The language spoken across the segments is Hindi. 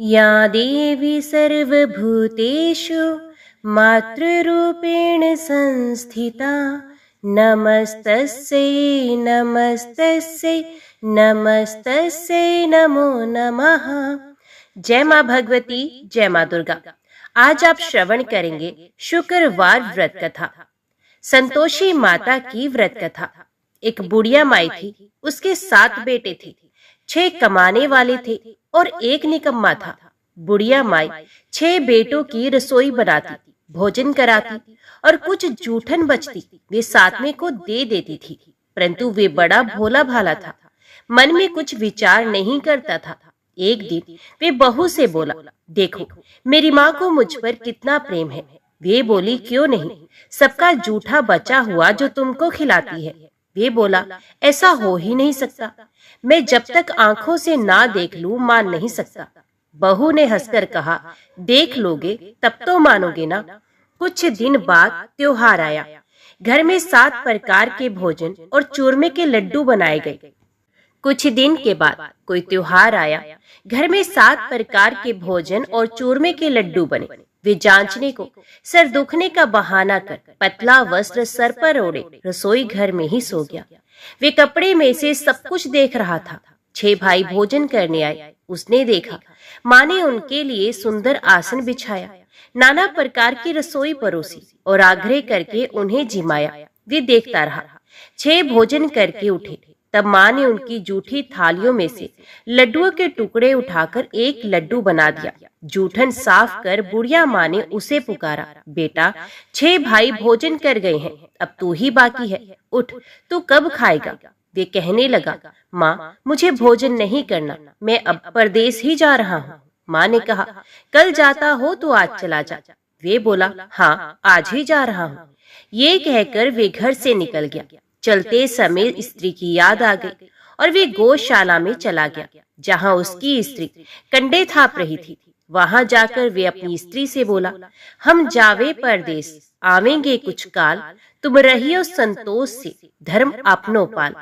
या देवी सर्वभूतेषु मातृरूपेण संस्थिता नमस्तस्यै नमस्तस्यै नमस्तस्यै नमो नमः। जय माँ भगवती, जय माँ दुर्गा। आज आप श्रवण करेंगे शुक्रवार व्रत कथा, संतोषी माता की व्रत कथा। एक बुढ़िया माई थी, उसके 7 बेटे थे, 6 कमाने वाले थे और एक निकम्मा था। बुढ़िया माई 6 बेटों की रसोई बनाती, भोजन कराती और कुछ जूठन बचती वे सातवें को दे देती थी। परंतु वे बड़ा भोला भाला था, मन में कुछ विचार नहीं करता था। एक दिन वे बहू से बोला, देखो मेरी माँ को मुझ पर कितना प्रेम है। वे बोली, क्यों नहीं, सबका जूठा बचा हुआ जो तुमको खिलाती है। वे बोला, ऐसा हो ही नहीं सकता, मैं जब तक आंखों से ना देख लूं मान नहीं सकता। बहू ने हंसकर कहा, देख लोगे तब तो मानोगे ना। कुछ दिन बाद त्योहार आया। घर में 7 प्रकार के भोजन और चूरमे के लड्डू बनाए गए। कुछ दिन के बाद कोई त्योहार आया। घर में 7 प्रकार के भोजन और चूरमे के लड्डू बने। वे जांचने को सर दुखने का बहाना कर पतला वस्त्र सर पर ओढ़े रसोई घर में ही सो गया। वे कपड़े में से सब कुछ देख रहा था। 6 भाई भोजन करने आए। उसने देखा माँ ने उनके लिए सुंदर आसन बिछाया, नाना प्रकार की रसोई परोसी और आग्रह करके उन्हें जिमाया। वे देखता रहा। 6 भोजन करके उठे। तब माँ ने उनकी जूठी थालियों में से लड्डुओं के टुकड़े उठाकर एक लड्डू बना दिया। जूठन साफ कर बुढ़िया माँ ने उसे पुकारा, बेटा 6 भाई भोजन कर गए हैं, अब तू ही बाकी है, उठ, तू कब खाएगा। वे कहने लगा, माँ मुझे भोजन नहीं करना, मैं अब परदेश ही जा रहा हूँ। माँ ने कहा, कल जाता हो तो आज चला जा। वे बोला, हाँ आज ही जा रहा हूँ। ये कहकर वे घर से निकल गया। चलते समय स्त्री की याद आ गई और वे गौशाला में चला गया, जहाँ उसकी स्त्री कंडे थाप रही थी। वहां जाकर वे अपनी स्त्री से बोला, हम जावे परदेश, आवेंगे कुछ काल, तुम रहियो संतोष से, धर्म अपनो पाल।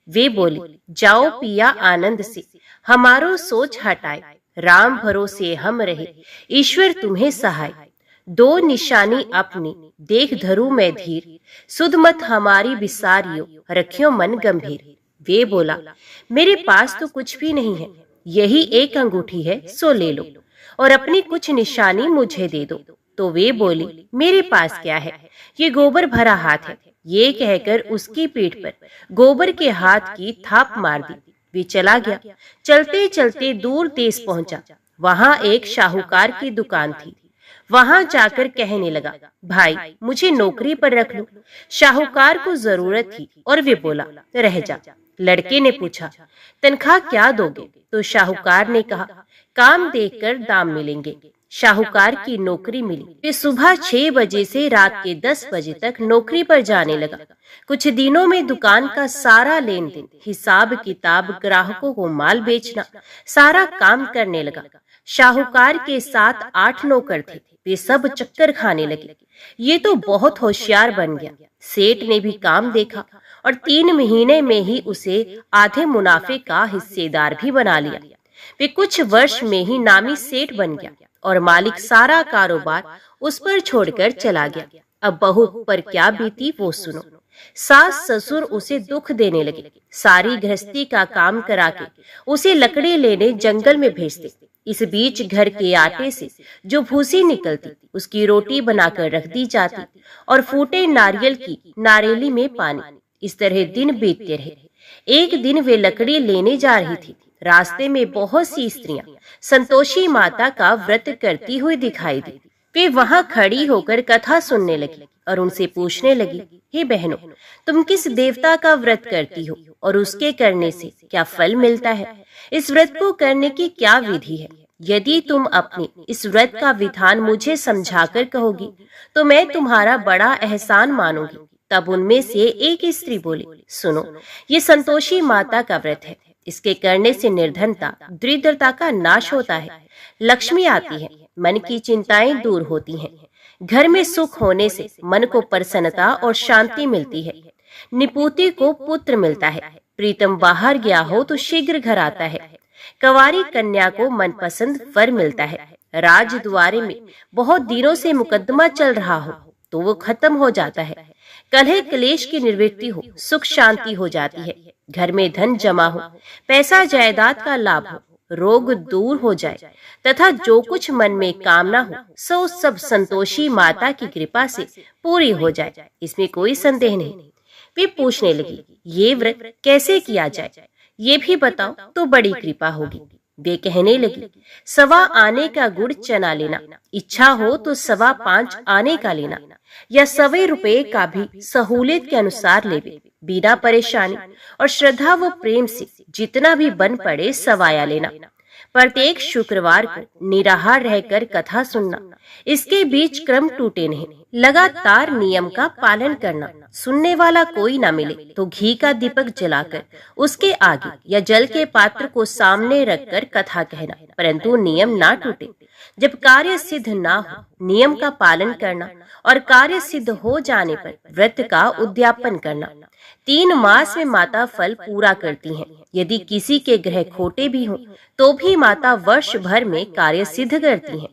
वे बोली, जाओ पिया आनंद से, हमारो सोच हटाए, राम भरोसे हम रहे, ईश्वर तुम्हें सहाय। 2 निशानी अपनी देख धरू मैं धीर, सुध मत हमारी बिसारियो, रखियो मन गंभीर। वे बोला, मेरे पास तो कुछ भी नहीं है, यही एक अंगूठी है, सो ले लो और अपनी कुछ निशानी मुझे दे दो। तो वे बोली, मेरे पास क्या है, ये गोबर भरा हाथ है। ये कहकर उसकी पीठ पर गोबर के हाथ की थाप मार दी। वे चला गया। चलते चलते दूर देश पहुंचा। वहां एक शाहूकार की दुकान थी। वहां जाकर कहने लगा, भाई मुझे नौकरी पर रख लो। शाहूकार को जरूरत थी और वे बोला, रह जा। लड़के ने पूछा, तनख्वाह क्या दोगे? तो शाहूकार ने कहा, काम देखकर दाम मिलेंगे। शाहूकार की नौकरी मिली। वे सुबह 6 बजे से रात के 10 बजे तक नौकरी पर जाने लगा। कुछ दिनों में दुकान का सारा लेन देन, हिसाब किताब, ग्राहकों को माल बेचना, सारा काम करने लगा। शाहूकार के साथ 8 नौकर थे। वे सब चक्कर खाने लगे। ये तो बहुत होशियार बन गया। सेठ ने भी काम देखा और 3 महीने में ही उसे आधे मुनाफे का हिस्सेदार भी बना लिया। वे कुछ वर्ष में ही नामी सेठ बन गया और मालिक सारा कारोबार उस पर छोड़कर चला गया। अब बहू पर क्या बीती वो सुनो। सास ससुर उसे दुख देने लगे। सारी गृहस्थी का काम करा के उसे लकड़ी लेने जंगल में भेजते। इस बीच घर के आटे से जो भूसी निकलती उसकी रोटी बनाकर रख दी जाती और फूटे नारियल की नारेली में पानी। इस तरह दिन बीतते रहे। एक दिन वे लकड़ी लेने जा रही थी। रास्ते में बहुत सी स्त्रियां संतोषी माता का व्रत करती हुई दिखाई दी। वे वहां खड़ी होकर कथा सुनने लगी और उनसे पूछने लगी, हे बहनों, तुम किस देवता का व्रत करती हो और उसके करने से क्या फल मिलता है? इस व्रत को करने की क्या विधि है? यदि तुम अपने इस व्रत का विधान मुझे समझाकर कहोगी तो मैं तुम्हारा बड़ा एहसान मानूंगी। तब उनमें से एक स्त्री बोली, सुनो, ये संतोषी माता का व्रत है। इसके करने से निर्धनता, दरिद्रता का नाश होता है, लक्ष्मी आती है, मन की चिंताएं दूर होती हैं, घर में सुख होने से मन को प्रसन्नता और शांति मिलती है, निपुति को पुत्र मिलता है, प्रीतम बाहर गया हो तो शीघ्र घर आता है, कंवारी कन्या को मनपसंद वर मिलता है। राजद्वारे में बहुत दिनों से मुकदमा चल रहा हो तो वो खत्म हो जाता है। कलह क्लेश की निवृत्ति हो, सुख शांति हो जाती है। घर में धन जमा हो, पैसा जायदाद का लाभ हो, रोग दूर हो जाए तथा जो कुछ मन में कामना हो सो सब संतोषी माता की कृपा से पूरी हो जाए, इसमें कोई संदेह नहीं। वे पूछने लगी, ये व्रत कैसे किया जाए, ये भी बताओ तो बड़ी कृपा होगी। वे कहने लगी, 1.25 आने का गुड़ चना लेना, इच्छा हो तो 5.25 आने का लेना, या 1.25 रुपए का भी सहूलियत के अनुसार लेवे, बिना परेशानी और श्रद्धा व प्रेम से जितना भी बन पड़े सवाया लेना। प्रत्येक शुक्रवार को निराहार रहकर कथा सुनना, इसके बीच क्रम टूटे नहीं, लगातार नियम का पालन करना। सुनने वाला कोई ना मिले तो घी का दीपक जलाकर उसके आगे या जल के पात्र को सामने रखकर कथा कहना, परंतु नियम ना टूटे। जब कार्य सिद्ध ना हो नियम का पालन करना और कार्य सिद्ध हो जाने पर व्रत का उद्यापन करना। 3 मास में माता फल पूरा करती हैं। यदि किसी के ग्रह खोटे भी हों तो भी माता वर्ष भर में कार्य सिद्ध करती हैं।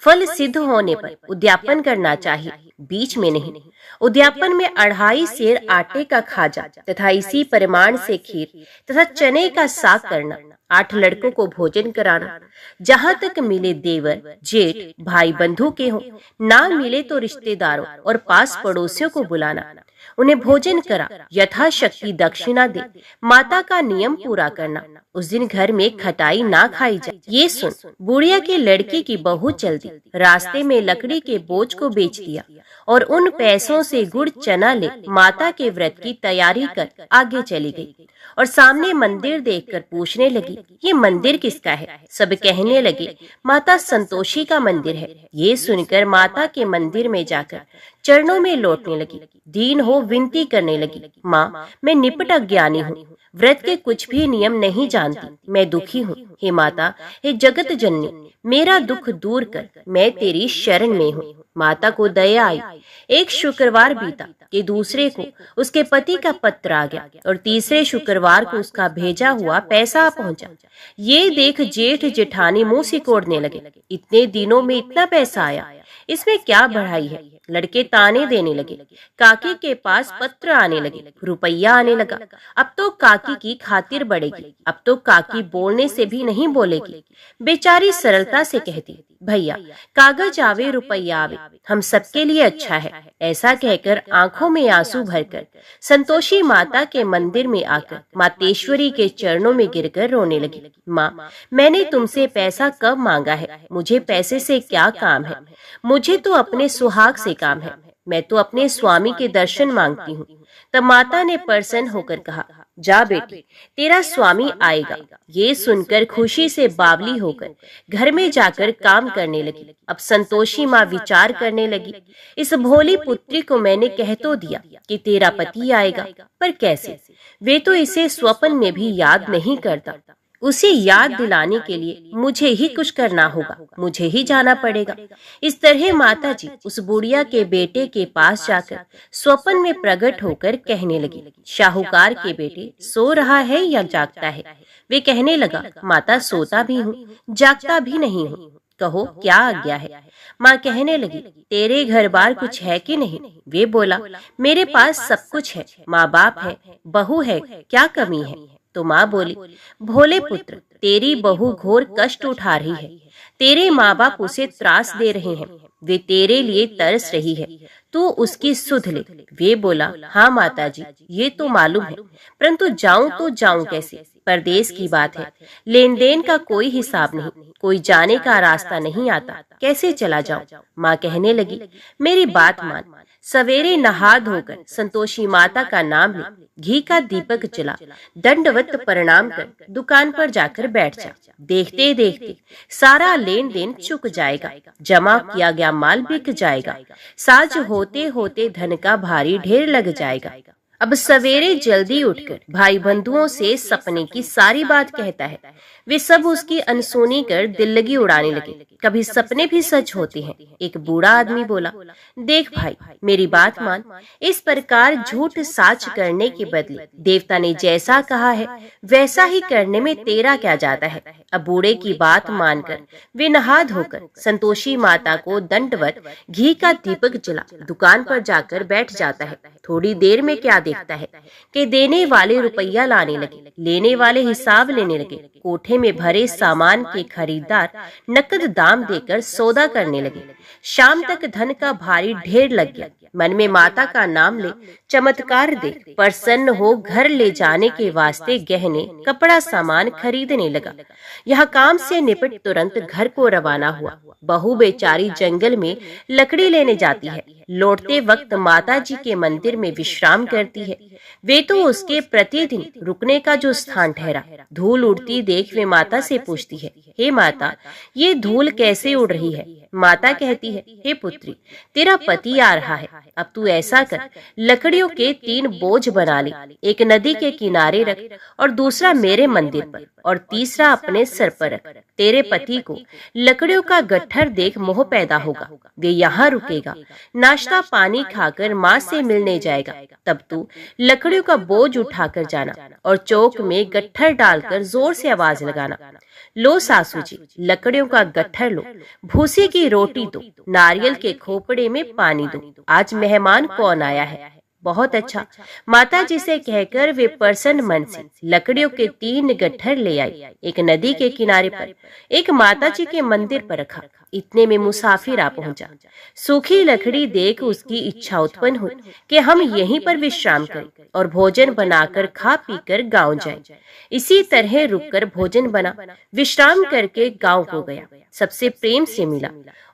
फल सिद्ध होने पर उद्यापन करना चाहिए, बीच में नहीं। उद्यापन में 2.5 सेर आटे का खाजा तथा इसी परिमाण से खीर तथा चने का साग करना। 8 लड़कों को भोजन कराना, जहाँ तक मिले देवर जेठ भाई बंधु के हों, ना मिले तो रिश्तेदारों और पास पड़ोसियों को बुलाना, उन्हें भोजन करा यथाशक्ति दक्षिणा दे, माता का नियम पूरा करना। उस दिन घर में खटाई ना खाई जाए। ये सुन बुढ़िया के लड़के की बहू चल दी, रास्ते में लकड़ी के बोझ को बेच दिया और उन पैसों से गुड़ चना ले माता के व्रत की तैयारी कर आगे चली गई और सामने मंदिर देखकर पूछने लगी, ये मंदिर किसका है? सब कहने लगे, माता संतोषी का मंदिर है। ये सुनकर माता के मंदिर में जाकर चरणों में लौटने लगी, दीन हो विनती करने लगी, माँ मैं निपट अज्ञानी हूँ, व्रत के कुछ भी नियम नहीं जानती, मैं दुखी हूँ। हे माता, हे जगत जननी, मेरा दुख दूर कर, मैं तेरी शरण में हूँ। माता को दया आई। एक शुक्रवार बीता कि दूसरे को उसके पति का पत्र आ गया और तीसरे शुक्रवार को उसका भेजा हुआ पैसा पहुंचा। ये देख जेठ जेठानी मुंह सिकोड़ने लगे, इतने दिनों में इतना पैसा आया, इसमें क्या बढ़ाई है? लड़के ताने देने लगे, काकी के पास पत्र आने लगे, रुपया आने लगा। अब तो काकी की खातिर बढ़ेगी, अब तो काकी बोलने से भी नहीं बोलेगी। बेचारी सरलता से कहती, भैया कागज आवे रुपया आवे, हम सबके लिए अच्छा है। ऐसा कहकर आंखों में आंसू भरकर संतोषी माता के मंदिर में आकर मातेश्वरी के चरणों में गिरकर रोने लगी। माँ, मैंने तुमसे पैसा कब मांगा है? मुझे पैसे से क्या काम है? मुझे तो अपने सुहाग से काम है, मैं तो अपने स्वामी के दर्शन मांगती हूँ। तब माता ने प्रसन्न होकर कहा, जा बेटी, तेरा स्वामी आएगा। ये सुनकर खुशी से बावली होकर घर में जाकर काम करने लगी। अब संतोषी माँ विचार करने लगी, इस भोली पुत्री को मैंने कह तो दिया कि तेरा पति आएगा, पर कैसे? वे तो इसे स्वप्न में भी याद नहीं करता। उसे याद दिलाने के लिए मुझे ही कुछ करना होगा, मुझे ही जाना पड़ेगा। इस तरह माता जी उस बुढ़िया के बेटे के पास जाकर स्वप्न में प्रकट होकर कहने लगी, शाहूकार के बेटे सो रहा है या जागता है? वे कहने लगा, माता सोता भी हूँ, जागता भी नहीं हूँ, कहो क्या आज्ञा है? माँ कहने लगी, तेरे घर बार कुछ है कि नहीं? वे बोला, मेरे पास सब कुछ है, माँ बाप है, बहू है, क्या कमी है? तो माँ बोली, भोले पुत्र, तेरी बहू घोर कष्ट उठा रही है, तेरे माँ बाप उसे त्रास दे रहे हैं, वे तेरे लिए तरस रही है, तू उसकी सुध ले। वे बोला, हाँ माता जी, ये तो मालूम है, परंतु जाऊं तो जाऊं कैसे? परदेश की बात है, लेन देन का कोई हिसाब नहीं, कोई जाने का रास्ता नहीं आता, कैसे चला जाऊं? माँ कहने लगी, मेरी बात मान, सवेरे नहा धोकर संतोषी माता का नाम ले, घी का दीपक जला, दंडवत प्रणाम कर दुकान पर जाकर बैठ जा। देखते देखते सारा लेन देन चुक जाएगा, जमा किया गया माल बिक जाएगा, साज होते होते धन का भारी ढेर लग जाएगा। अब सवेरे जल्दी उठकर भाई बंधुओं से सपने की सारी बात कहता है। वे सब उसकी अनसुनी कर दिल लगी उड़ाने लगे। कभी सपने भी सच होते हैं। एक बूढ़ा आदमी बोला, देख भाई, मेरी बात मान। इस प्रकार झूठ साच करने के बदले देवता ने जैसा कहा है वैसा ही करने में तेरा क्या जाता है। अब बूढ़े की बात मानकर वे नहा धोकर संतोषी माता को दंडवत घी का दीपक जला दुकान पर जाकर बैठ जाता है। थोड़ी देर में क्या देखता है कि देने वाले रुपया लाने लगे, लेने वाले हिसाब लेने लगे। कोठे में भरे सामान के खरीदार नकद दाम देकर सौदा करने लगे। शाम तक धन का भारी ढेर लग गया। मन में माता का नाम ले, चमत्कार देख प्रसन्न हो घर ले जाने के वास्ते गहने कपड़ा सामान खरीदने लगा। यह काम से निपट तुरंत घर को रवाना हुआ। बहू बेचारी जंगल में लकड़ी लेने जाती है। लौटते वक्त माता जी के मंदिर में विश्राम करती है। वे तो उसके प्रतिदिन रुकने का जो स्थान ठहरा। धूल उड़ती देख वे माता से पूछती है, हे माता, ये धूल कैसे उड़ रही है? माता कहती है, हे पुत्री, तेरा पति आ रहा है। अब तू ऐसा कर, लकड़ियों के 3 बोझ बना ले। एक नदी के किनारे रख और दूसरा मेरे मंदिर पर और तीसरा अपने सर पर रख। तेरे पति को लकड़ियों का गट्ठर देख मोह पैदा होगा। वे यहाँ रुकेगा, नाश्ता पानी खाकर माँ से मिलने जाएगा। तब तू लकड़ियों का बोझ उठाकर जाना और चौक में गट्ठर डालकर जोर से आवाज लगाना, लो सासू जी, लकड़ियों का गट्ठर लो, भूसी की रोटी दो, नारियल के खोपड़े में पानी दो। आज मेहमान कौन आया है? बहुत अच्छा। माता जी से कहकर वे प्रसन्न मन से लकड़ियों के 3 गट्ठर ले आई। एक नदी के किनारे पर, एक माता जी के मंदिर पर रखा। इतने में मुसाफिर आ पहुंचा। सूखी लकड़ी देख उसकी इच्छा उत्पन्न हुई कि हम यहीं पर विश्राम करें और भोजन बनाकर खा पीकर गांव जाएं। इसी तरह रुककर भोजन बना, विश्राम करके गांव को गया। सबसे प्रेम से मिला।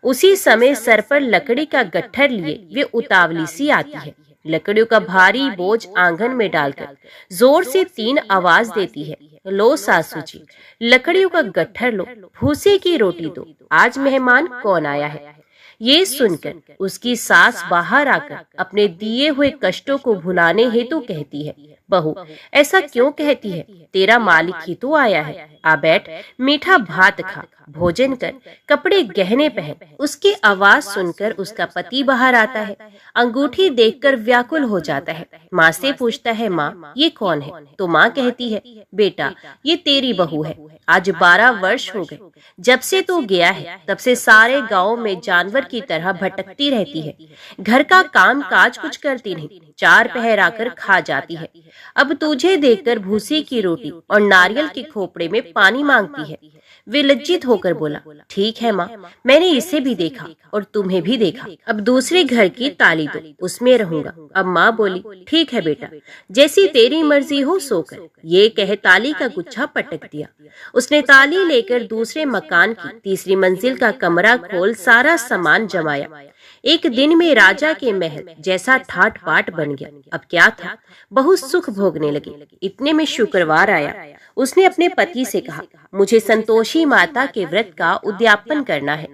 उसी समय सर पर लकड़ी का गट्ठर लिए वे उतावली सी आती है। लकड़ियों का भारी बोझ आंगन में डालकर जोर से 3 आवाज देती है, लो सासू जी, लकड़ियों का गट्ठर लो, भूसे की रोटी दो, आज मेहमान कौन आया है? ये सुनकर उसकी सास बाहर आकर अपने दिए हुए कष्टों को भुलाने हेतु कहती है, बहू, ऐसा क्यों कहती है? तेरा मालिक ही तो आया है। आ बैठ, मीठा भात खा, भोजन कर, कपड़े गहने पहन। उसकी आवाज सुनकर उसका पति बाहर आता है। अंगूठी देखकर व्याकुल हो जाता है। माँ से पूछता है, माँ, ये कौन है? तो माँ कहती है, बेटा, ये तेरी बहू है। आज 12 वर्ष हो गए जब से तू गया है। तब से सारे गांव में जानवर की तरह भटकती रहती है। घर का काम काज कुछ करती नहीं, 4 पहर आकर खा जाती है। अब तुझे देखकर भूसी की रोटी और नारियल के खोपड़े में पानी मांगती है। वे लज्जित होकर बोला, ठीक है माँ, मैंने इसे भी देखा और तुम्हें भी देखा। अब दूसरे घर की ताली दो, उसमें रहूंगा। अब माँ बोली, ठीक है बेटा, जैसी तेरी मर्जी हो सो कर। ये कह ताली का गुच्छा पटक दिया। उसने ताली लेकर दूसरे मकान की 3री मंजिल का कमरा खोल सारा सामान जमाया। एक दिन में राजा के महल जैसा ठाट बाट बन गया। अब क्या था, बहुत सुख भोगने लगे। इतने में शुक्रवार आया। उसने अपने पति से कहा, मुझे संतोषी माता के व्रत का उद्यापन करना है।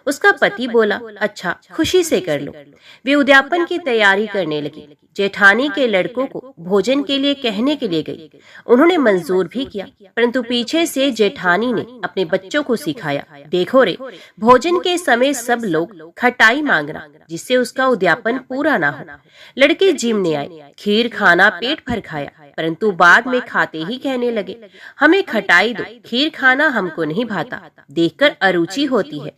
उसका पति बोला, अच्छा, खुशी से कर लो। वे उद्यापन की तैयारी करने लगे। जेठानी के लड़कों को भोजन के लिए कहने के लिए गई। उन्होंने मंजूर भी किया, परंतु पीछे से जेठानी ने अपने बच्चों को सिखाया, देखो रे, भोजन के समय सब लोग खटाई मांगना, जिससे उसका उद्यापन पूरा ना हो। लड़के जिमने आए, खीर खाना पेट भर खाया, परंतु बाद में खाते ही कहने लगे, हमें खटाई दो, खीर खाना हमको नहीं भाता, देखकर अरुचि होती है।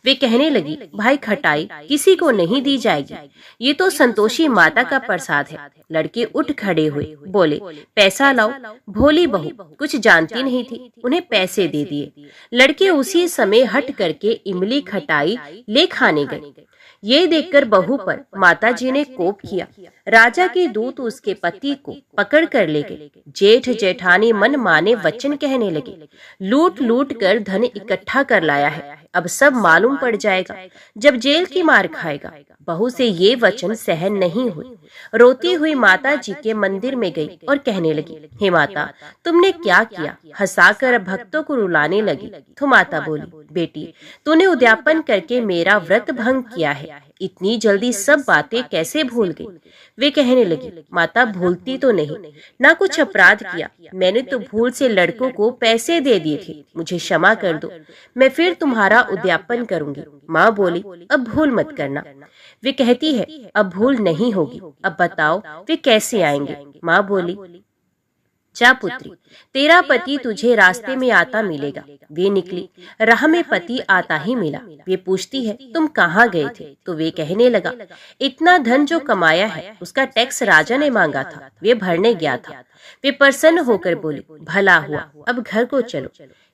वे कहने लगी, भाई खटाई किसी को नहीं दी जाएगी, ये तो संतोषी माता का प्रसाद है। लड़के उठ खड़े हुए, बोले, पैसा लाओ। भोली बहू कुछ जानती नहीं थी, उन्हें पैसे दे दिए। लड़के उसी समय हट करके इमली खटाई ले खाने गए। ये देखकर बहू पर माताजी ने कोप किया। राजा के दूत उसके पति को पकड़ कर ले गए। जेठ जेठानी मन माने वचन कहने लगे, लूट लूट कर धन इकट्ठा कर लाया है, अब सब मालूम पड़ जाएगा जब जेल की मार खाएगा। बहू से ये वचन सहन नहीं हुई। रोती हुई माता जी के मंदिर में गई और कहने लगी, हे माता, तुमने क्या किया? हंसाकर भक्तों को रुलाने लगी। तो माता बोली, बेटी, तूने उद्यापन करके मेरा व्रत भंग किया है। इतनी जल्दी सब बातें कैसे भूल गई? वे कहने लगी, माता भूलती तो नहीं, ना कुछ अपराध किया, मैंने तो भूल से लड़कों को पैसे दे दिए थे, मुझे क्षमा कर दो, मैं फिर तुम्हारा उद्यापन करूंगी। माँ बोली, अब भूल मत करना। वे कहती है, अब भूल नहीं होगी, अब बताओ वे कैसे आएंगे? माँ बोली, जा पुत्री, तेरा पति तुझे रास्ते में आता मिलेगा। वे निकली, राह में पति आता ही मिला। वे पूछती है, तुम कहाँ गए थे? तो वे कहने लगा, इतना धन जो कमाया है उसका टैक्स राजा ने मांगा था, वे भरने गया था। वे प्रसन्न होकर बोले, भला हुआ, अब घर को चलो।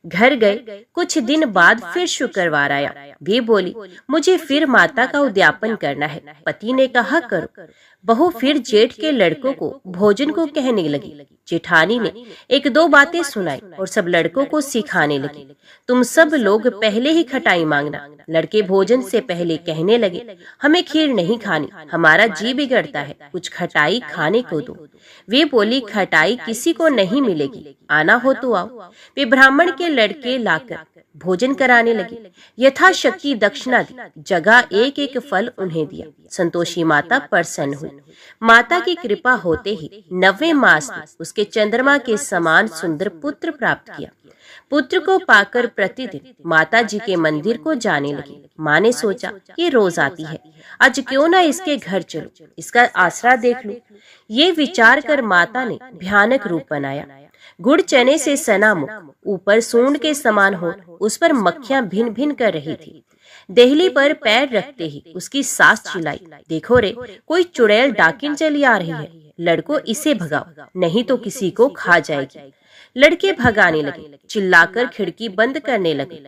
घर गए। कुछ दिन बाद फिर शुक्रवार आया। वे बोली, मुझे फिर माता का उद्यापन करना है। पति ने कहा, करो। बहू फिर जेठ के लड़कों को भोजन को कहने लगी। जेठानी ने एक दो बातें सुनाई और सब लड़कों को सिखाने लगी, तुम सब लोग पहले ही खटाई मांगना। लड़के भोजन से पहले कहने लगे, हमें खीर नहीं खानी, हमारा जी बिगड़ता है, कुछ खटाई खाने को दो। वे बोली, खटाई किसी को नहीं मिलेगी, आना हो तो आओ। वे ब्राह्मण के लड़के लाकर भोजन कराने लगे। यथाशक्ति दक्षिणा दी, जगह एक एक फल उन्हें दिया। संतोषी माता प्रसन्न हुई। माता की कृपा होते ही 9वें मास में उसके चंद्रमा के समान सुंदर पुत्र प्राप्त किया। पुत्र को पाकर प्रतिदिन माता जी के मंदिर को जाने लगी। माँ ने सोचा, ये रोज आती है, आज क्यों ना इसके घर चलो, इसका आसरा देख लो। ये विचार कर माता ने भयानक रूप बनाया। गुड़ चने से सना मुख, ऊपर सूंड के समान हो, उस पर मक्खियां भिन भिन कर रही थी। देहली पर पैर रखते ही उसकी सास चिल्लाई, देखो रे, कोई चुड़ैल डाकिन चली आ रही है, लड़को इसे भगाओ, नहीं तो किसी को खा जाएगी। लड़के भगाने लगे, चिल्लाकर खिड़की बंद करने लगे।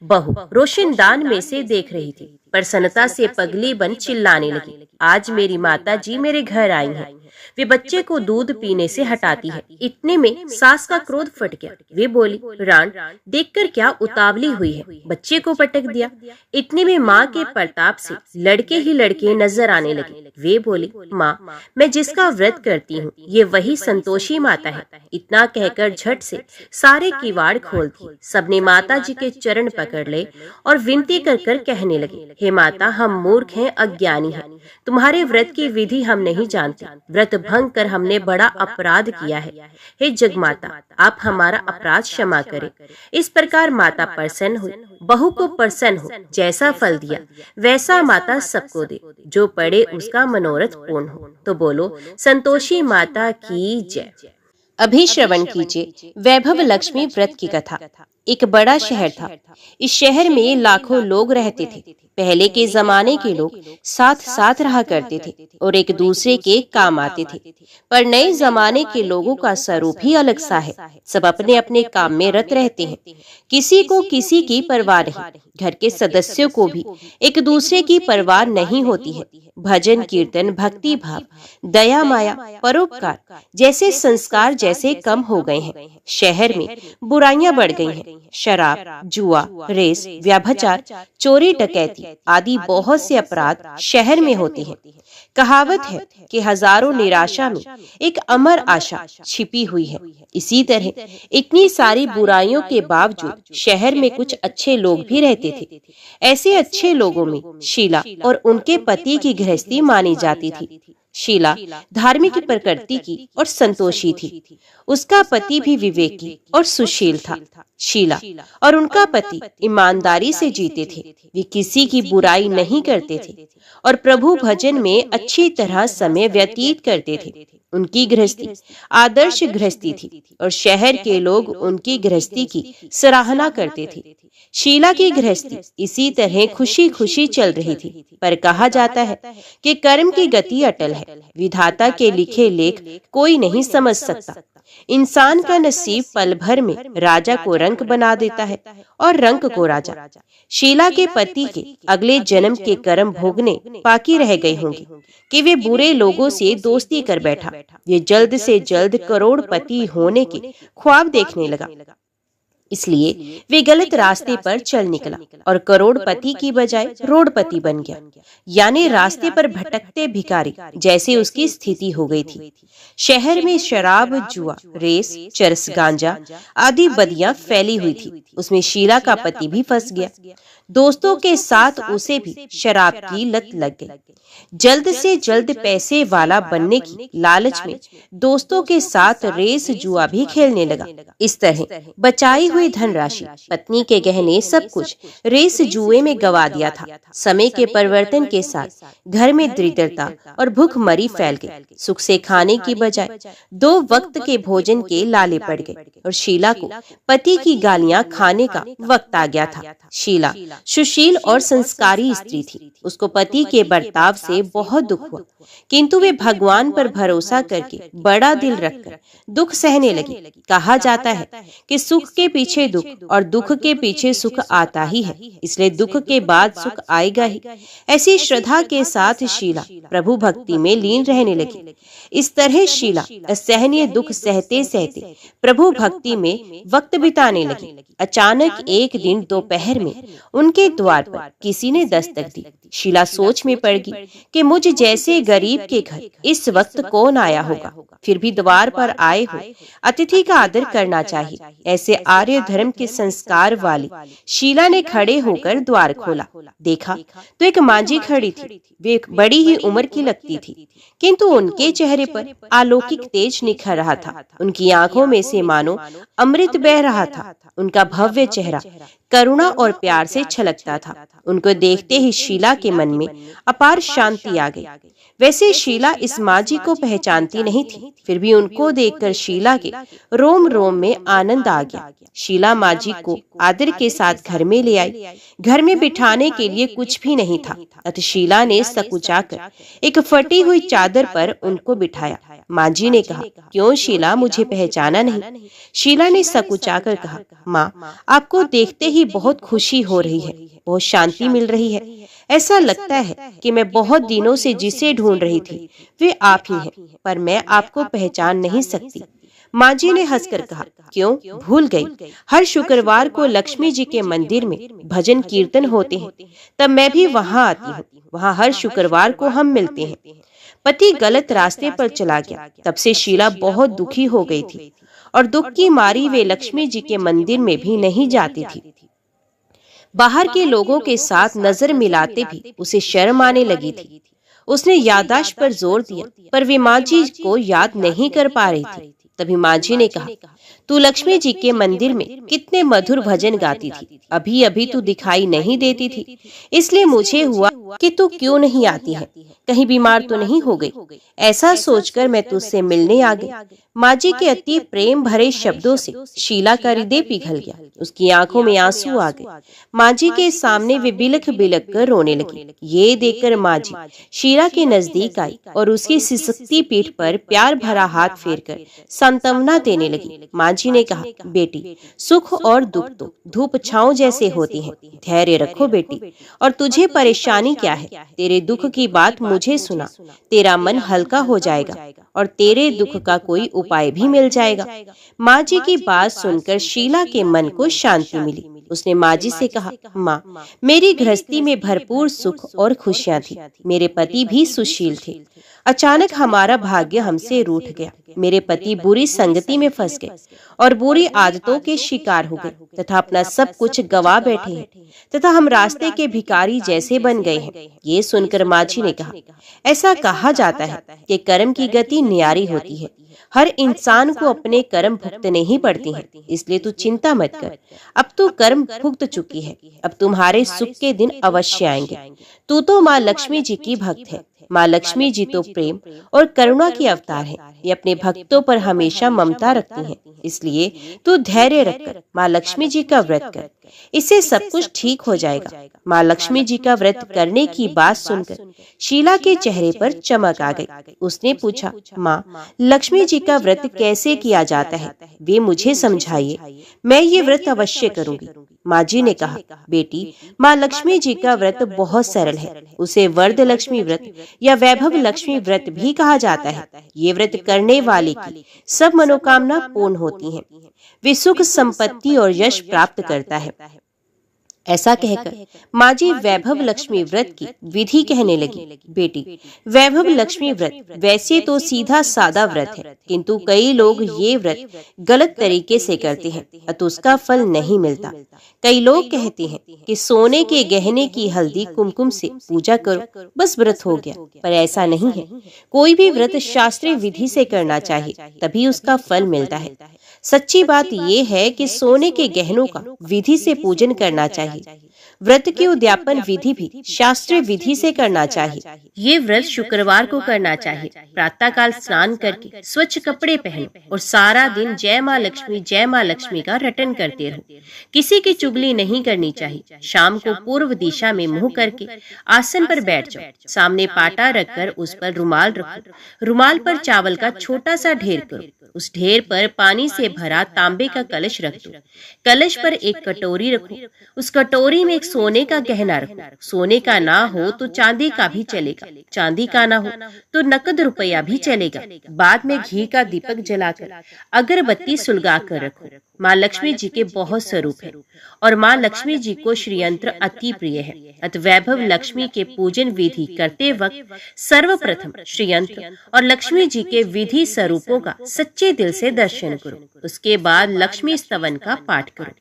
बहू रोशनदान में से देख रही थी, प्रसन्नता से पगली बन चिल्लाने लगी, आज मेरी माता जी मेरे घर आई हैं। वे बच्चे को दूध पीने से हटाती है। इतने में सास का क्रोध फट गया। वे बोली, रान, देखकर क्या उतावली हुई है, बच्चे को पटक दिया। इतने में माँ के प्रताप से लड़के ही लड़के नजर आने लगे। वे बोली, माँ, मैं जिसका व्रत करती हूँ ये वही संतोषी माता है। इतना कहकर झट से सारे किवाड़ खोल दिए। सबने माता जी के चरण पकड़ ले और विनती कर कर कहने लगे, हे माता, हम मूर्ख हैं, अज्ञानी हैं, तुम्हारे व्रत की विधि हम नहीं जानते, व्रत भंग कर हमने बड़ा अपराध किया है। हे जगमाता, आप हमारा अपराध क्षमा करें। इस प्रकार माता प्रसन्न हुई। बहू को प्रसन्न हो, जैसा फल दिया वैसा माता सबको दे, जो पड़े उसका मनोरथ पूर्ण हो। तो बोलो संतोषी माता की जय। अभी श्रवण कीजिए वैभव लक्ष्मी व्रत की कथा। एक बड़ा शहर था। इस शहर में लाखों लोग रहते थे। पहले के जमाने के लोग साथ साथ रहा करते थे और एक दूसरे के काम आते थे, पर नए जमाने के लोगों का स्वरूप ही अलग सा है। सब अपने अपने काम में रत रहते हैं, किसी को किसी की परवाह नहीं। घर के सदस्यों को भी एक दूसरे की परवाह नहीं होती है। भजन कीर्तन, भक्ति भाव, दया माया, परोपकार जैसे संस्कार जैसे कम हो गए हैं। शहर में बुराइयां बढ़ गई हैं। शराब, जुआ, रेस, व्यभिचार, चोरी, डकैती आदि बहुत से अपराध शहर में होते हैं। कहावत है कि हजारों निराशा में एक अमर आशा छिपी हुई है। इसी तरह इतनी सारी बुराइयों के बावजूद शहर में कुछ अच्छे लोग भी रहते थे। ऐसे अच्छे लोगों में शीला और उनके पति की गृहस्थी मानी जाती थी। शीला धार्मिक प्रकृति की और संतोषी थी। उसका पति भी विवेकी और सुशील था। शीला और उनका पति ईमानदारी से जीते थे। वे किसी की बुराई नहीं करते थे और प्रभु भजन में अच्छी तरह समय व्यतीत करते थे। उनकी गृहस्थी आदर्श गृहस्थी थी और शहर के लोग उनकी गृहस्थी की सराहना करते थे। शीला की गृहस्थी इसी तरह खुशी खुशी चल रही थी, पर कहा जाता है कि कर्म की गति अटल है। विधाता के लिखे लेख कोई नहीं समझ सकता। इंसान का नसीब पल भर में राजा को रंक बना देता है और रंक को राजा। शीला के पति के अगले जन्म के कर्म भोगने बाकी रह गए होंगे कि वे बुरे लोगों से दोस्ती कर बैठा। ये जल्द से जल्द करोड़पति होने के ख्वाब देखने लगा, इसलिए वे गलत रास्ते पर चल निकला और करोड़पति की बजाय रोडपति बन गया, यानी रास्ते पर भटकते भिखारी जैसे उसकी स्थिति हो गई थी। शहर में शराब, जुआ, रेस, चरस, गांजा आदि बदियां फैली हुई थी। उसमें शीला का पति भी फंस गया। दोस्तों के साथ उसे भी शराब की लत लग गई। जल्द से जल्द पैसे वाला बनने की लालच में दोस्तों के साथ रेस जुआ भी खेलने लगा। इस तरह बचाई हुई धनराशि, पत्नी के गहने, सब कुछ रेस जुए में गवा दिया था। समय के परिवर्तन के साथ घर में दरिद्रता और भूखमरी फैल गई। सुख से खाने की बजाय 2 वक्त के भोजन के लाले पड़ गए और शीला को पति की गालियां खाने का वक्त आ गया था। शीला सुशील और संस्कारी स्त्री थी। उसको पति के बर्ताव से बहुत दुख हुआ, किंतु वे भगवान पर भरोसा करके बड़ा दिल रखकर दुख सहने लगी। कहा जाता है कि सुख के पीछे दुख और दुख के पीछे सुख आता ही है, इसलिए दुख के बाद सुख आएगा ही। ऐसी श्रद्धा के साथ शीला प्रभु भक्ति में लीन रहने लगी। इस तरह शीला असहनीय दुख सहते सहते प्रभु भक्ति में वक्त बिताने लगी। अचानक एक दिन दोपहर में उनके द्वार पर किसी ने दस्तक दी। शीला सोच में पड़ गई कि मुझ जैसे गरीब के घर इस वक्त कौन आया होगा। फिर भी द्वार पर आए हो अतिथि का आदर करना चाहिए। ऐसे आर्य धर्म के संस्कार वाली शीला ने खड़े होकर द्वार खोला। देखा तो एक मांझी खड़ी थी। वे बड़ी ही उम्र की लगती थी, किंतु उनके चेहरे पर अलौकिक तेज निखर रहा था। उनकी आंखों में से मानो अमृत बह रहा था। उनका भव्य चेहरा करुणा और प्यार से छलकता था। उनको देखते ही शीला के मन में अपार शांति आ गई। वैसे शीला इस मांझी को पहचानती नहीं थी, फिर भी उनको देखकर शीला के रोम रोम में आनंद आ गया। शीला मांझी को आदर के साथ घर में ले आई। घर में बिठाने के लिए कुछ भी नहीं था, अतः शीला ने सकुचाकर एक फटी हुई चादर पर उनको बिठाया। मांझी ने कहा, क्यों शीला, मुझे पहचाना नहीं? शीला ने सकुचाकर कहा, माँ, आपको देखते ही बहुत खुशी हो रही है, बहुत शांति मिल रही है। ऐसा लगता है कि मैं बहुत दिनों से जिसे ढूंढ रही थी वे आप ही हैं, पर मैं आपको पहचान नहीं सकती। मांझी ने हंसकर कहा, क्यों, भूल गई? हर शुक्रवार को लक्ष्मी जी के मंदिर में भजन कीर्तन होते हैं, तब मैं भी वहाँ आती हूँ। वहाँ हर शुक्रवार को हम मिलते हैं। पति गलत रास्ते पर चला गया। तब से शीला बहुत दुखी हो गई थी और दुख की मारी वे लक्ष्मी जी के मंदिर में भी नहीं जाती थी। बाहर के लोगों के साथ नजर मिलाते भी उसे शर्म आने लगी थी। उसने याददाश्त पर जोर दिया, पर वे मांझी को याद नहीं कर पा रही थी। तभी मांझी ने कहा, तू लक्ष्मी जी के मंदिर में कितने मधुर भजन गाती थी, अभी अभी तू दिखाई नहीं देती थी, इसलिए मुझे हुआ कि तू क्यों नहीं आती है, कहीं बीमार तो नहीं हो गई। ऐसा सोचकर मैं तुझसे मिलने आ गई। मांझी के अति प्रेम भरे शब्दों से शीला का हृदय पिघल गया। उसकी आंखों में आंसू आ गए। मांझी के सामने वे बिलख बिलख कर रोने लगी। ये देखकर मांझी शीला के नजदीक आई और उसकी सिसकती पीठ पर प्यार भरा हाथ फेरकर सांत्वना देने लगी। मांझी ने कहा, बेटी, सुख और दुख तो धूप छांव जैसे होते हैं, धैर्य रखो बेटी। और तुझे परेशानी क्या है? तेरे दुख की बात मुझे सुना, तेरा मन हल्का हो जाएगा और तेरे दुख का कोई उपाय भी मिल जाएगा। मांझी की बात सुनकर शीला के मन को शांति मिली। उसने मांझी से कहा, माँ, मेरी गृहस्थी में भरपूर सुख और खुशियां थी। मेरे पति भी सुशील थे। अचानक हमारा भाग्य हमसे रूठ गया। मेरे पति बुरी संगति में फंस गए और बुरी आदतों के शिकार हो गए तथा अपना सब कुछ गवा बैठे हैं तथा हम रास्ते के भिखारी जैसे बन गए हैं। ये सुनकर मांझी ने कहा, ऐसा कहा जाता है कि कर्म की गति न्यारी होती है। हर इंसान को अपने कर्म भुगतने ही पड़ते हैं, इसलिए तू चिंता मत कर। अब तू कर्म भुगत चुकी है, अब तुम्हारे सुख के दिन अवश्य आएंगे। तू तो माँ लक्ष्मी जी की भक्त है। माँ लक्ष्मी जी तो प्रेम और करुणा की अवतार है। ये अपने भक्तों पर हमेशा ममता रखती हैं, इसलिए तू धैर्य रखकर माँ लक्ष्मी जी का व्रत कर, इससे सब कुछ ठीक हो जाएगा। माँ लक्ष्मी जी का व्रत करने की बात सुनकर शीला के चेहरे पर चमक आ गई। उसने पूछा, माँ, लक्ष्मी जी का व्रत कैसे किया जाता है? वे मुझे समझाइए, मैं ये व्रत अवश्य करूंगी। मांझी ने कहा, बेटी, माँ लक्ष्मी जी का व्रत बहुत सरल है। उसे वरद लक्ष्मी व्रत या वैभव लक्ष्मी व्रत भी कहा जाता है। ये व्रत करने वाले की सब मनोकामना पूर्ण होती हैं। वे सुख, संपत्ति और यश प्राप्त करता है। ऐसा कहकर माँ जी वैभव लक्ष्मी व्रत की विधि कहने लगी। बेटी, वैभव लक्ष्मी व्रत वैसे तो सीधा सादा व्रत है, किंतु कई लोग ये व्रत गलत तरीके से करते हैं अतः उसका फल नहीं मिलता। कई लोग कहते हैं कि सोने के गहने की हल्दी कुमकुम से पूजा करो, बस व्रत हो गया, पर ऐसा नहीं है। कोई भी व्रत शास्त्रीय विधि से करना चाहिए, तभी उसका फल मिलता है। सच्ची बात यह है कि सोने के गहनों का विधि से पूजन करना चाहिए। व्रत की उद्यापन विधि भी शास्त्रीय विधि से करना चाहिए। ये व्रत शुक्रवार को करना चाहिए। प्रातः काल स्नान करके स्वच्छ कपड़े पहनो और सारा दिन जय माँ लक्ष्मी का रटन करते रहो। किसी की चुगली नहीं करनी चाहिए। शाम को पूर्व दिशा में मुंह करके आसन पर बैठ जाओ। सामने पाटा रखकर उस पर रुमाल रखो। रुमाल पर चावल का छोटा सा ढेर करो। उस ढेर पर पानी से भरा तांबे का कलश रख दो। कलश पर एक कटोरी रखो। उस कटोरी में एक सोने का गहना रखो। सोने का ना हो तो चांदी का भी चलेगा, चांदी का ना हो तो नकद रुपया भी चलेगा। बाद में घी का दीपक जलाकर अगरबत्ती सुलगा कर रखो। माँ लक्ष्मी जी के बहुत स्वरूप है और माँ लक्ष्मी जी को श्रीयंत्र अति प्रिय है। अतः वैभव लक्ष्मी के पूजन विधि करते वक्त सर्वप्रथम श्रीयंत्र और लक्ष्मी जी के विधि स्वरूपों का सच्चे दिल से दर्शन करो। उसके बाद लक्ष्मी स्तवन का पाठ करो।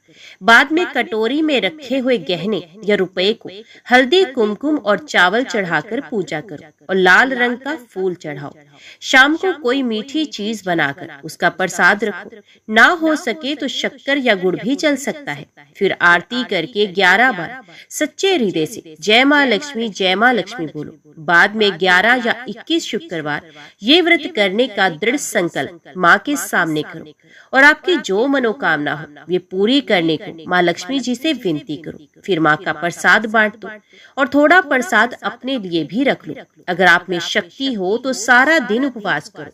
बाद में कटोरी में रखे हुए गहने या रुपए को हल्दी कुमकुम और चावल चढ़ाकर पूजा करो और लाल रंग का फूल चढ़ाओ। शाम को कोई मीठी चीज बनाकर उसका प्रसाद रखो। ना हो सके तो शक्कर या गुड़ भी चल सकता है। फिर आरती करके 11 बार सच्चे हृदय से जय माँ लक्ष्मी बोलो। बाद में 11 या 21 शुक्रवार ये व्रत करने का दृढ़ संकल्प माँ के सामने करो और आपकी जो मनोकामना हो वे पूरी करने को माँ लक्ष्मी जी से विनती करो। फिर माँ का प्रसाद बांट दो और थोड़ा प्रसाद अपने लिए भी रख लो। अगर आप में शक्ति हो तो सारा दिन उपवास करो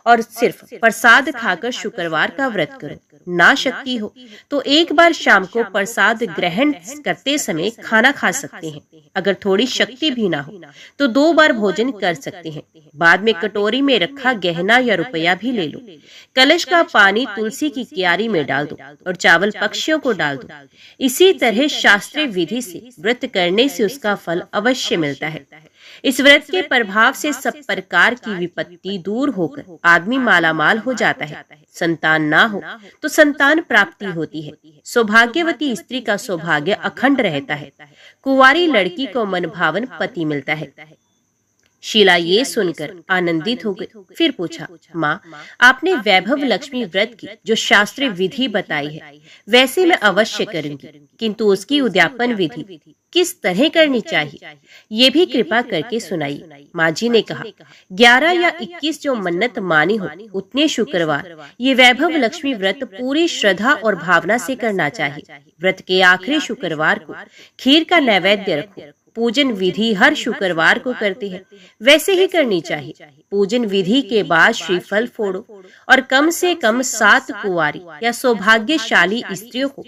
और सिर्फ प्रसाद खाकर शुक्रवार का व्रत करो। ना शक्ति हो तो एक बार शाम को प्रसाद ग्रहण करते समय खाना खा सकते हैं। अगर थोड़ी शक्ति भी ना हो तो 2 बार भोजन कर सकते हैं। बाद में कटोरी में रखा गहना या रुपया भी ले लो। कलश का पानी तुलसी की क्यारी में डाल दो और चावल पक्षियों को डाल दो। इसी तरह शास्त्रीय विधि से व्रत करने से उसका फल अवश्य मिलता है। इस व्रत के प्रभाव से सब प्रकार की विपत्ति दूर होकर आदमी मालामाल हो जाता है। संतान ना हो तो संतान प्राप्ति होती है। सौभाग्यवती स्त्री का सौभाग्य अखंड रहता है। कुंवारी लड़की को मनभावन पति मिलता है। शीला ये सुनकर आनंदित हो गई। फिर पूछा, माँ, आपने वैभव लक्ष्मी व्रत की जो शास्त्रीय विधि बताई है वैसे मैं अवश्य करूंगी, किंतु उसकी उद्यापन विधि किस तरह करनी चाहिए ये भी कृपा करके सुनाइए। माँ जी ने कहा, 11 या 21 जो मन्नत मानी हो उतने शुक्रवार ये वैभव लक्ष्मी व्रत पूरी श्रद्धा और भावना से करना चाहिए। व्रत के आखिरी शुक्रवार को खीर का नैवेद्य रखो। पूजन विधि हर शुक्रवार को करते हैं वैसे ही करनी चाहिए। पूजन विधि के बाद श्रीफल फोड़ो और कम से कम 7 कुंवारी या सौभाग्यशाली स्त्रियों को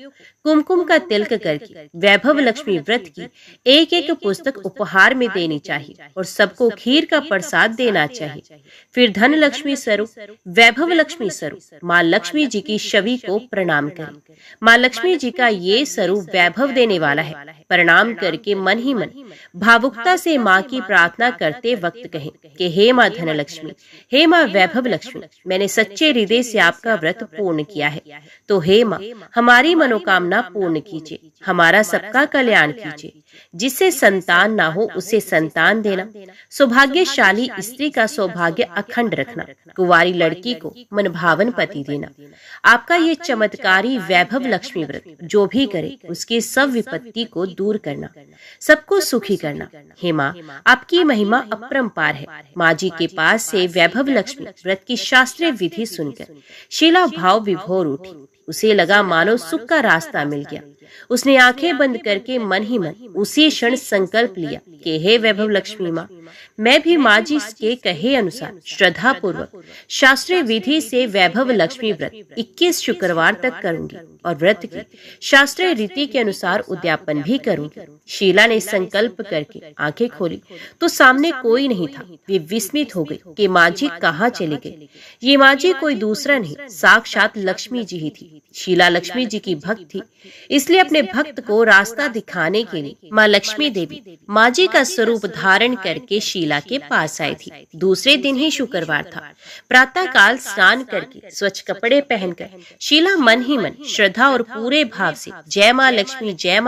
कुमकुम का तिलक करके वैभव लक्ष्मी व्रत की एक पुस्तक उपहार में देनी चाहिए और सबको खीर का प्रसाद देना चाहिए। फिर धन लक्ष्मी स्वरूप वैभव लक्ष्मी स्वरूप माँ लक्ष्मी जी की छवि को प्रणाम करें। माँ लक्ष्मी जी का ये स्वरूप वैभव देने वाला है। प्रणाम करके मन ही मन भावुकता से माँ की प्रार्थना करते वक्त कहें कि हे माँ धन लक्ष्मी, हे माँ वैभव लक्ष्मी, मैंने सच्चे हृदय से आपका व्रत पूर्ण किया है, तो हे माँ हमारी मनोकामना पूर्ण कीजिए, हमारा सबका कल्याण कीजिए। जिससे संतान ना हो उसे संतान देना, सौभाग्यशाली स्त्री का सौभाग्य अखंड रखना, कुंवारी लड़की को मनभावन पति देना। आपका ये चमत्कारी वैभव लक्ष्मी व्रत जो भी करे उसकी सब विपत्ति को दूर करना, सबको सुखी करना। हे माँ, आपकी महिमा अपरंपार है। माँ जी के पास से वैभव लक्ष्मी व्रत की शास्त्रीय विधि सुनकर शीला भाव विभोर उठी। उसे लगा मानो सुख का रास्ता मिल गया। उसने आंखें बंद करके मन ही मन उसी क्षण संकल्प लिया कि हे वैभव लक्ष्मी माँ, मैं भी माँ जी के कहे अनुसार श्रद्धा पूर्वक शास्त्रीय विधि से वैभव लक्ष्मी व्रत 21 शुक्रवार तक करूंगी और व्रत की शास्त्रीय रीति के अनुसार उद्यापन भी करूंगी। शीला ने संकल्प करके आंखें खोली तो सामने कोई नहीं था। वे विस्मित हो गई कि माँ जी कहाँ चली गई। ये माँ जी कोई दूसरा नहीं, साक्षात लक्ष्मी जी ही थी। शीला लक्ष्मी जी की भक्त थी, इसलिए इसलिए अपने भक्त को रास्ता दिखाने के लिए माँ लक्ष्मी देवी माँ जी का स्वरूप धारण करके शीला के पास आई थी। दूसरे दिन ही शुक्रवार था। प्रातः काल स्नान करके स्वच्छ कपड़े पहनकर शीला मन ही मन श्रद्धा और पूरे भाव से जय माँ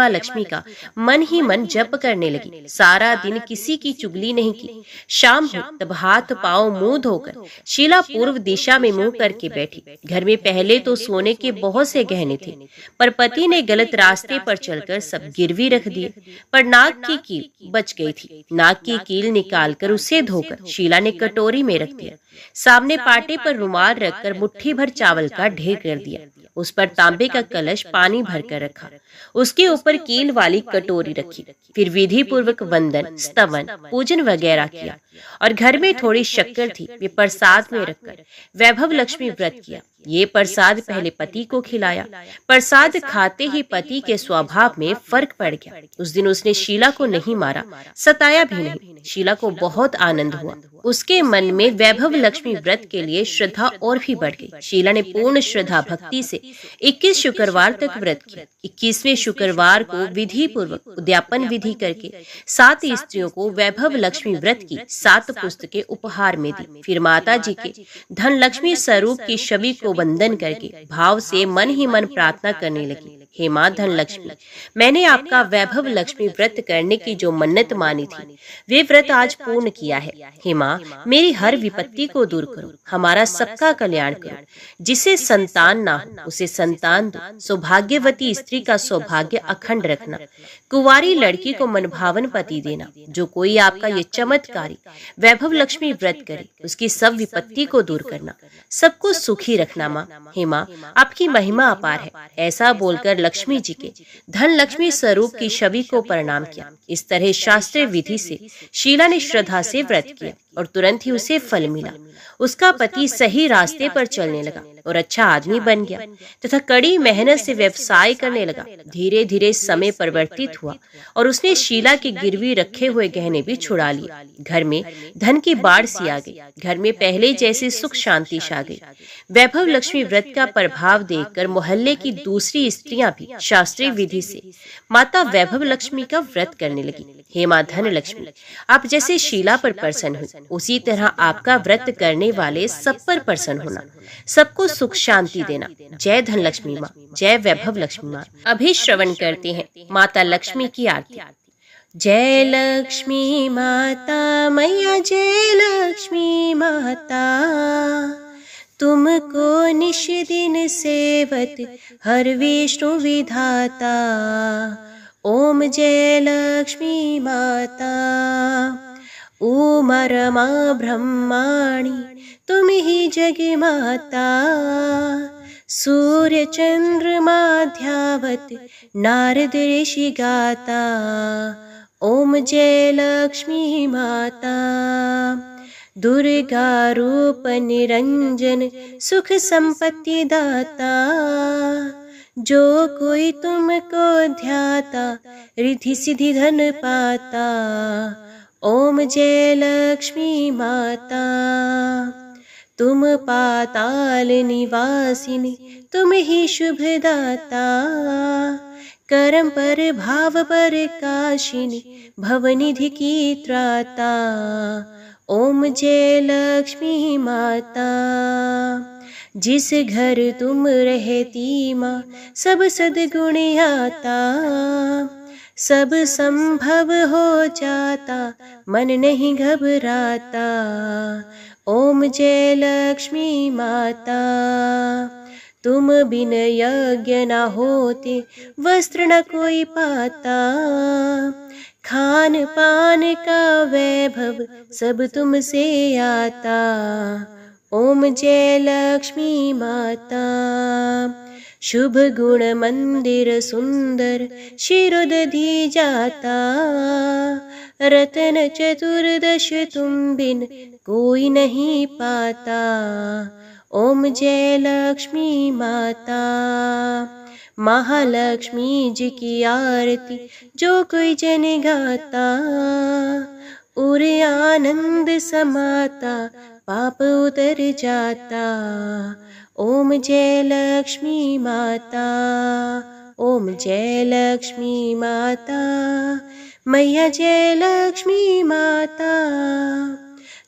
लक्ष्मी का मन ही मन जप करने लगी। सारा दिन किसी की चुगली नहीं की। शाम हो तब हाथ पांव मुंह धोकर शीला पूर्व दिशा में मुंह करके बैठी। घर में पहले तो सोने के बहुत से गहने थे, पर पति ने गलत रास्ते पर चलकर सब गिरवी रख दिए। पर नाक की कील बच गई थी। नाक की कील निकालकर उसे धोकर शीला ने कटोरी में रख दिया। सामने पाटे पर रुमाल रखकर मुट्ठी भर चावल का ढेर कर दिया। उस पर तांबे का कलश पानी भरकर रखा। उसके ऊपर कील वाली कटोरी रखी। फिर विधि पूर्वक वंदन, स्तवन, पूजन वगैरह किया और घर में थोड़ी शक्कर थी, वे प्रसाद में रखकर वैभव लक्ष्मी व्रत किया। ये प्रसाद पहले पति को खिलाया। प्रसाद खाते ही पति के स्वभाव में फर्क पड़ गया। उस दिन उसने शीला को नहीं मारा, सताया भी नहीं। शीला को बहुत आनंद हुआ। उसके मन में वैभव लक्ष्मी व्रत के लिए श्रद्धा और भी बढ़ गई। शीला ने पूर्ण श्रद्धा भक्ति से 21 शुक्रवार तक व्रत किया। 21वें शुक्रवार को विधि पूर्वक उद्यापन विधि करके 7 स्त्रियों को वैभव लक्ष्मी व्रत की 7 पुस्तकें उपहार में दी। फिर माता जी के धन लक्ष्मी स्वरूप की छवि को वंदन करके भाव से मन ही मन प्रार्थना करने लगी। हे माँ धन लक्ष्मी, मैंने आपका वैभव लक्ष्मी व्रत करने की जो मन्नत मानी थी, वे व्रत आज पूर्ण किया है। हे माँ, मेरी हर विपत्ति को दूर करो, हमारा सबका कल्याण करो। जिसे संतान ना हो उसे संतान दो। सौभाग्यवती स्त्री का सौभाग्य अखंड रखना। कुंवारी लड़की को मनभावन पति देना। जो कोई आपका ये चमत्कारी वैभव लक्ष्मी व्रत करे, उसकी सब विपत्ति को दूर करना, सबको सुखी रखना। माँ, हे माँ, आपकी महिमा अपार है। ऐसा बोलकर लक्ष्मी जी के धन लक्ष्मी स्वरूप की छवि को प्रणाम किया। इस तरह शास्त्रीय विधि से शीला ने श्रद्धा से व्रत किया और तुरंत ही उसे फल मिला। उसका पति सही रास्ते पर चलने लगा और अच्छा आदमी बन गया तथा कड़ी मेहनत से व्यवसाय करने लगा। धीरे धीरे समय परिवर्तित हुआ और उसने शीला के गिरवी रखे हुए गहने भी छुड़ा लिए। घर में धन की बाढ़ सी आ गई। घर में पहले जैसे सुख शांति छा गई। वैभव लक्ष्मी व्रत का प्रभाव देखकर मोहल्ले की दूसरी स्त्रियां भी शास्त्रीय विधि से माता वैभव लक्ष्मी का व्रत करने लगी। हे माँ धन लक्ष्मी, आप जैसे शीला पर प्रसन्न हुई, उसी तरह आपका व्रत करने वाले सब पर प्रसन्न होना, सबको सुख शांति देना। जय धन लक्ष्मी माँ, जय वैभव लक्ष्मी माँ। अभी श्रवण करते हैं माता लक्ष्मी की आरती। जय लक्ष्मी माता मैया, जय लक्ष्मी माता, तुमको निश दिन सेवत हर विष्णु विधाता। ओम जय लक्ष्मी माता, उमा रमा ब्रह्माणी, तुम ही जग माता। सूर्य चंद्रमा ध्यावत नारद ऋषि गाता। ओम जय लक्ष्मी माता, दुर्गा रूप निरंजन सुख संपत्ति दाता। जो कोई तुमको ध्याता रिद्धि सिद्धि धन पाता। ओम जय लक्ष्मी माता, तुम पाताल निवासिनी, तुम ही शुभ दाता। करम पर भाव पर काशिनी, भवनिधि की त्राता। ओम जय लक्ष्मी माता, जिस घर तुम रहती माँ सब सद्गुण आता। सब संभव हो जाता, मन नहीं घबराता। ओम जय लक्ष्मी माता, तुम बिन यज्ञ न होते, वस्त्र न कोई पाता। खान पान का वैभव सब तुमसे आता। ओम जय लक्ष्मी माता, शुभ गुण मंदिर सुंदर शिरोदधि जाता। रतन चतुर्दश तुम बिन कोई नहीं पाता। ओम जय लक्ष्मी माता, महालक्ष्मी जी की आरती जो कोई जन गाता। उर आनंद समाता, पाप उतर जाता। ओम जय लक्ष्मी माता, ओम जय लक्ष्मी माता, मैया जय लक्ष्मी माता,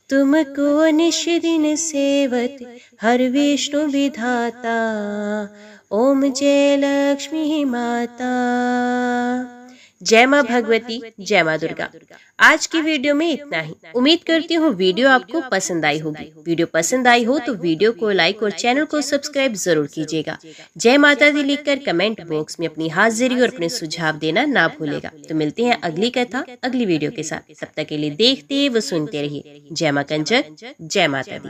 तुमको निश दिन सेवत हर विष्णु विधाता। ओम जय लक्ष्मी माता। जय माँ भगवती, जय माँ दुर्गा। आज की वीडियो में इतना ही। उम्मीद करती हूँ वीडियो आपको पसंद आई होगी। वीडियो पसंद आई हो तो वीडियो को लाइक और चैनल को सब्सक्राइब जरूर कीजिएगा। जय माता दी लिखकर कमेंट बॉक्स में अपनी हाजिरी और अपने सुझाव देना ना भूलेगा। तो मिलते हैं अगली कथा अगली वीडियो के साथ। तब तक के लिए देखते व सुनते रहिए। जय माँ कंचक, जय माता दी।